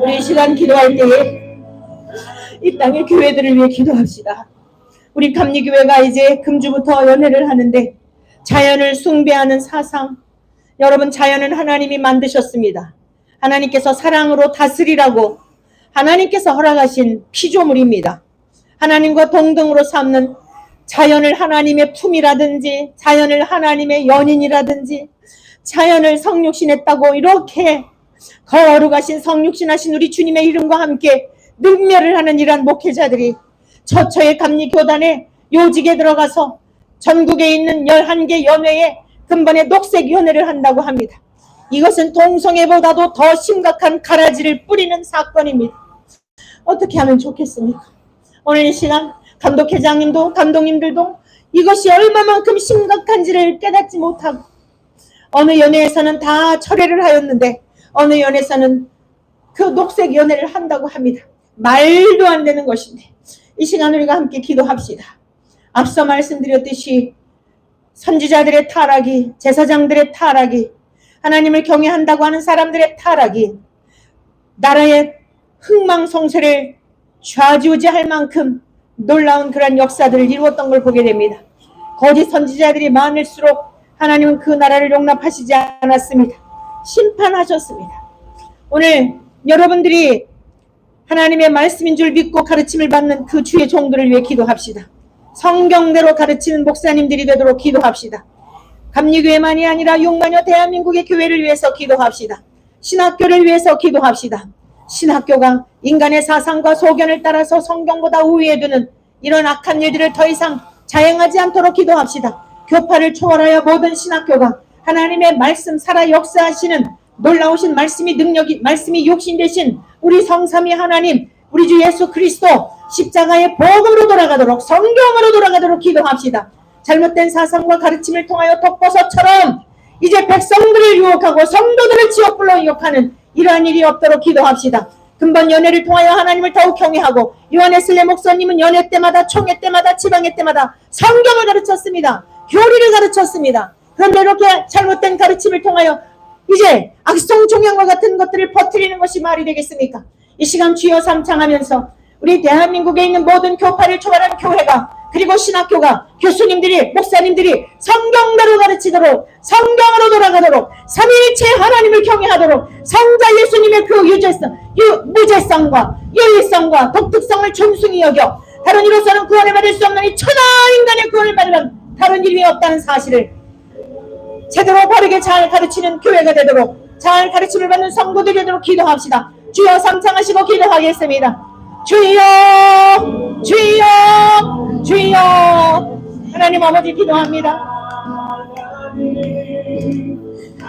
우리 이 시간 기도할 때에 이 땅의 교회들을 위해 기도합시다. 우리 감리교회가 이제 금주부터 연회를 하는데 자연을 숭배하는 사상, 여러분 자연은 하나님이 만드셨습니다. 하나님께서 사랑으로 다스리라고 하나님께서 허락하신 피조물입니다. 하나님과 동등으로 삼는 자연을 하나님의 품이라든지 자연을 하나님의 연인이라든지 자연을 성육신했다고 이렇게 거룩하신 성육신하신 우리 주님의 이름과 함께 능멸을 하는 이러한 목회자들이 처처의 감리교단의 요직에 들어가서 전국에 있는 11개 연회에 근본에 녹색연회를 한다고 합니다. 이것은 동성애보다도 더 심각한 가라지를 뿌리는 사건입니다. 어떻게 하면 좋겠습니까? 오늘 이 시간 감독회장님도 감독님들도 이것이 얼마만큼 심각한지를 깨닫지 못하고 어느 연회에서는 다 철회를 하였는데 어느 연회에서는 그 녹색연회를 한다고 합니다. 말도 안 되는 것인데 이 시간 우리가 함께 기도합시다. 앞서 말씀드렸듯이 선지자들의 타락이, 제사장들의 타락이, 하나님을 경외한다고 하는 사람들의 타락이 나라의 흥망성쇠를 좌지우지할 만큼 놀라운 그런 역사들을 이루었던 걸 보게 됩니다. 거짓 선지자들이 많을수록 하나님은 그 나라를 용납하시지 않았습니다. 심판하셨습니다. 오늘 여러분들이 하나님의 말씀인 줄 믿고 가르침을 받는 그 주의 종들을 위해 기도합시다. 성경대로 가르치는 목사님들이 되도록 기도합시다. 감리교회만이 아니라 6만여 대한민국의 교회를 위해서 기도합시다. 신학교를 위해서 기도합시다. 신학교가 인간의 사상과 소견을 따라서 성경보다 우위에 두는 이런 악한 일들을 더 이상 자행하지 않도록 기도합시다. 교파를 초월하여 모든 신학교가 하나님의 말씀 살아 역사하시는 놀라우신 말씀이 능력이 말씀이 육신 되신 우리 성삼위 하나님 우리 주 예수 그리스도 십자가의 복음으로 돌아가도록 성경으로 돌아가도록 기도합시다. 잘못된 사상과 가르침을 통하여 독버섯처럼 이제 백성들을 유혹하고 성도들을 지옥불로 유혹하는 이러한 일이 없도록 기도합시다. 근본 연회를 통하여 하나님을 더욱 경외하고 요한에슬레 목사님은 연회 때마다 총회 때마다 지방회 때마다 성경을 가르쳤습니다. 교리를 가르쳤습니다. 그런데 이렇게 잘못된 가르침을 통하여 이제 악성 종양과 같은 것들을 퍼뜨리는 것이 말이 되겠습니까? 이 시간 주여 삼창하면서 우리 대한민국에 있는 모든 교파를 초월한 교회가 그리고 신학교가 교수님들이 목사님들이 성경대로 가르치도록 성경으로 돌아가도록 삼위일체 하나님을 경외하도록 성자 예수님의 그 무죄성과 유일성과 독특성을 존중히 여겨 다른 이로서는 구원을 받을 수 없는 이 천하 인간의 구원을 받으면 다른 이름이 없다는 사실을 제대로 바르게 잘 가르치는 교회가 되도록 잘 가르침을 받는 성도들이 되도록 기도합시다. 주여 삼창하시고 기도하겠습니다. 주여 주여 주여 하나님 아버지 기도합니다.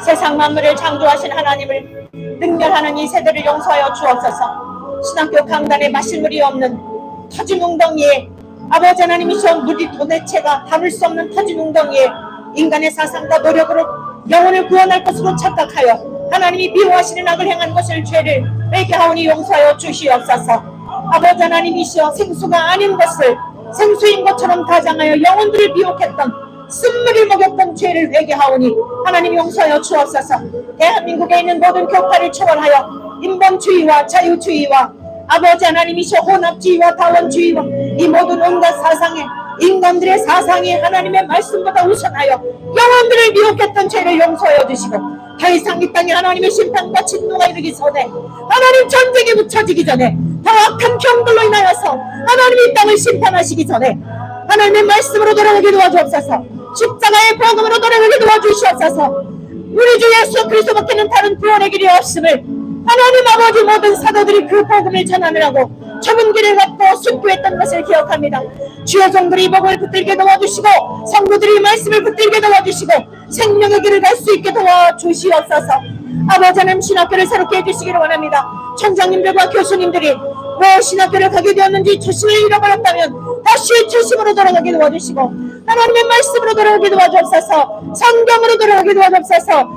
세상 만물을 창조하신 하나님을 능멸하는 이 세대를 용서하여 주옵소서. 신학교 강단에 마실물이 없는 터진 웅덩이에 아버지 하나님이시여 물이 도대체가 담을 수 없는 터진 웅덩이에 인간의 사상과 노력으로 영혼을 구원할 것으로 착각하여 하나님이 미워하시는 악을 행한 것을 죄를 회개하오니 용서하여 주시옵소서. 아버지 하나님이시여 생수가 아닌 것을 생수인 것처럼 가장하여 영혼들을 미혹했던 쓴물을 먹였던 죄를 회개하오니 하나님 용서하여 주옵소서. 대한민국에 있는 모든 교파를 초월하여 인본주의와 자유주의와 아버지 하나님이시여 혼합주의와 다원주의와 이 모든 온갖 사상에 인간들의 사상이 하나님의 말씀보다 우선하여 영혼들을 미혹했던 죄를 용서하여 주시고 더 이상 이 땅에 하나님의 심판과 진노가 이르기 전에 하나님 전쟁에 묻혀지기 전에 더 악한 경들로 인하여서 하나님이 이 땅을 심판하시기 전에 하나님의 말씀으로 돌아가게 도와주옵소서. 십자가의 복음으로 돌아가게 도와주시옵소서. 우리 주 예수 그리스도밖에는 다른 구원의 길이 없음을 하나님 아버지 모든 사도들이 그 복음을 전하느라고 좁은 길을 갖고 숙고했던 것을 기억합니다. 주의 종들이 이 복음을 붙들게 도와주시고 성도들이 이 말씀을 붙들게 도와주시고 생명의 길을 갈 수 있게 도와주시옵소서. 아버지 하나님 신학교를 새롭게 해주시기를 원합니다. 총장님들과 교수님들이 왜 신학교를 가게 되었는지 초심을 잃어버렸다면 다시 초심으로 돌아가게 도와주시고 하나님의 말씀으로 돌아가게 도와주옵소서. 성경으로 돌아가게 도와주옵소서.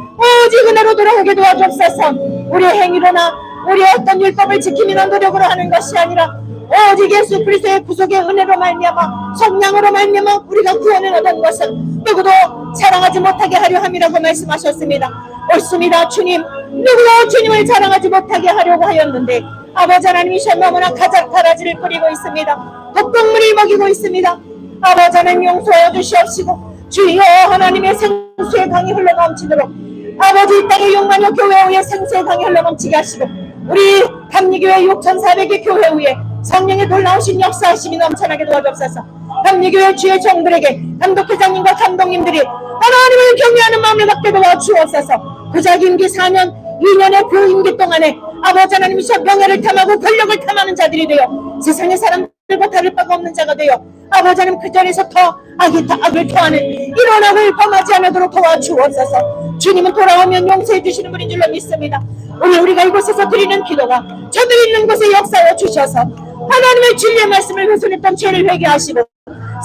오직 은혜로 돌아가게 도와주옵소서. 우리의 행위로나 우리의 어떤 율법을 지킴이나 노력으로 하는 것이 아니라 오직 예수 그리스도의 구속의 은혜로 말미암아 성량으로 말미암아 우리가 구원을 얻은 것은 누구도 사랑하지 못하게 하려 함이라고 말씀하셨습니다. 옳습니다. 주님 누구도 주님을 자랑하지 못하게 하려고 하였는데 아버지 하나님이 너무나 가지를 뿌리고 있습니다. 독동물을 먹이고 있습니다. 아버지 하나님 용서하여 주시옵시고 주여 하나님의 생수의 강이 흘러넘치도록 아버지 이 땅의 6만여 교회 위에 생수의 강이 흘러넘치게 하시고 우리 감리교회 6,400의 교회 위에 성령의 놀라우신 역사하심이 넘쳐나게 도와주옵소서. 감리교회 주의 종들에게 감독회장님과 감독님들이 하나님을 경외하는 마음을 갖게 도와주옵소서. 부작 임기 4년 2년의 그 임기 동안에 아버지 하나님이셔 명예를 탐하고 권력을 탐하는 자들이 되어 세상의 사람들과 다를 바가 없는 자가 되어 아버지 하나님 그 전에서 더 악을 토하는 이런 악을 범하지 않도록 도와주옵소서. 주님은 돌아오면 용서해 주시는 분인 줄로 믿습니다. 오늘 우리가 이곳에서 드리는 기도가 저들 있는 곳에 역사하여 주셔서 하나님의 진리의 말씀을 훼손했던 죄를 회개하시고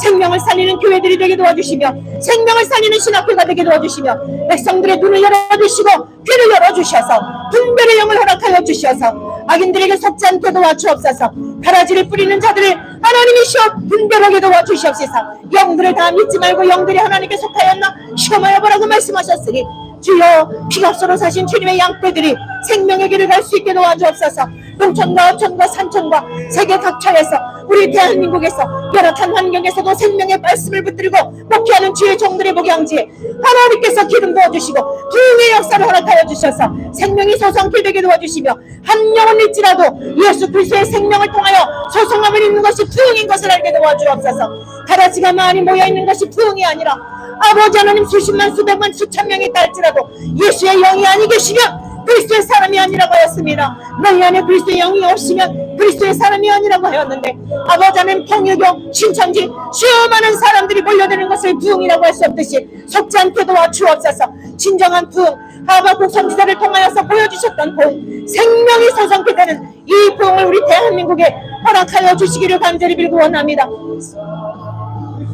생명을 살리는 교회들이 되게 도와주시며 생명을 살리는 신학교가 되게 도와주시며 백성들의 눈을 열어주시고 귀를 열어주셔서 분별의 영을 허락하여 주셔서 악인들에게 속지 않게 도와주옵소서. 가라지를 뿌리는 자들을 하나님이시여 분별하게 도와주시옵소서. 영들을 다 믿지 말고 영들이 하나님께 속하였나 시험하여 보라고 말씀하셨으니 주여 피값으로 사신 주님의 양떼들이 생명의 길을 갈 수 있게 도와주옵소서. 농촌과 어촌과 산촌과 세계 각처에서 우리 대한민국에서 열악한 환경에서도 생명의 말씀을 붙들고 목회하는 주의 종들의 목양지에 하나님께서 기름 부어주시고 부흥의 역사를 허락하여 주셔서 생명이 소성케 되게 도와주시며 한 영혼 일지라도 예수 그리스도의 생명을 통하여 소성함을 입는 것이 부흥인 것을 알게 도와주옵소서. 가라지가 많이 모여있는 것이 부흥이 아니라 아버지 하나님 수십만 수백만 수천 명이 있다 할지라도 예수의 영이 아니 계시면 그리스도의 사람이 아니라고 하였습니다. 너희 안에 그리스도의 영이 없으면 그리스도의 사람이 아니라고 하였는데 아버지 하나님 통일교 신천지 수많은 사람들이 몰려드는 것을 부흥이라고 할 수 없듯이 속지 않게 도와주옵소서. 진정한 부흥 하박국 선지자를 통하여서 보여주셨던 부흥 생명이 소성케 되는 이 부흥을 우리 대한민국에 허락하여 주시기를 간절히 빌고 원합니다.